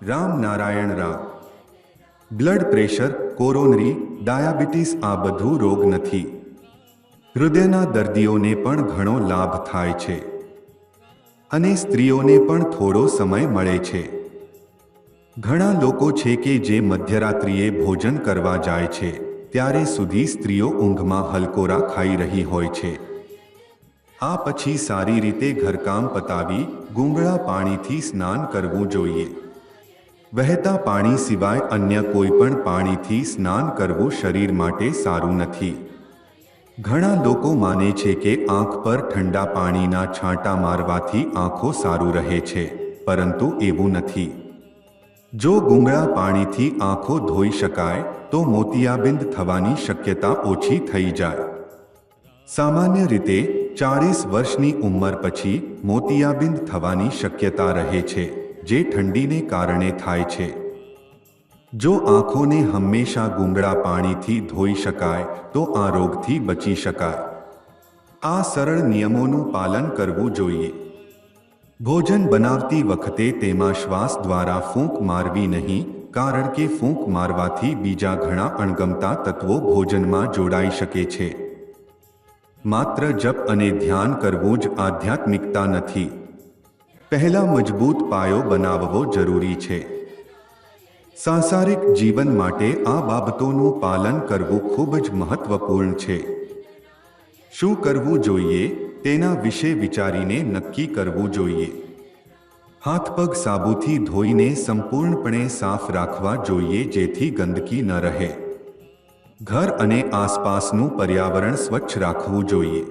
Ram Narayan Ram. Blood pressure, coronary, diabetes આ બધું રોગ નથી. હૃદયના દર્દીઓને પણ ઘણો લાભ થાય છે અને સ્ત્રીઓને પણ થોડો સમય મળે છે. ઘણા લોકો છે કે જે મધ્યરાત્રિએ ભોજન કરવા જાય છે ત્યારે સુધી સ્ત્રીઓ ઊંઘમાં હલકોરા ખાઈ રહી હોય છે. આ પછી સારી રીતે ઘરકામ પતાવી ગુંગળા પાણીથી સ્નાન કરવું જોઈએ. વહેતા પાણી સિવાય અન્ય કોઈ પણ પાણીથી સ્નાન કરવું શરીર માટે સારું નથી. ઘણા લોકો માને છે કે આંખ પર ઠંડા પાણીના છાંટા મારવાથી આંખો સારું રહે છે, પરંતુ એવું નથી. જો ગુંગળા પાણીથી આંખો ધોઈ શકાય તો મોતિયાબિંદ થવાની શક્યતા ઓછી થઈ જાય. સામાન્ય રીતે 40 વર્ષની ઉંમર પછી મોતિયાબિંદ થવાની શક્યતા રહે છે, જે ઠંડીને કારણે થાય છે. જો આંખોને હંમેશા ગુંગળા પાણીથી ધોઈ શકાય તો આ રોગથી બચી શકાય. આ સરળ નિયમોનું પાલન કરવું જોઈએ. ભોજન બનાવતી વખતે તેમાં શ્વાસ દ્વારા ફૂંક મારવી નહીં, કારણ કે ફૂંક મારવાથી બીજા ઘણા અણગમતા તત્વો ભોજનમાં જોડાઈ શકે છે. માત્ર જપ અને ધ્યાન કરવું જ આધ્યાત્મિકતા નથી. પહેલા મજબૂત પાયો બનાવવો જરૂરી છે. સાંસારિક જીવન માટે આ બાબતોનું પાલન કરવું ખૂબ જ મહત્વપૂર્ણ છે. શું કરવું જોઈએ તેના વિશે વિચારીને નક્કી કરવું જોઈએ. હાથ પગ સાબુથી ધોઈને સંપૂર્ણપણે સાફ રાખવા જોઈએ જેથી ગંદકી ન રહે. ઘર અને આસપાસનું પર્યાવરણ સ્વચ્છ રાખવું જોઈએ.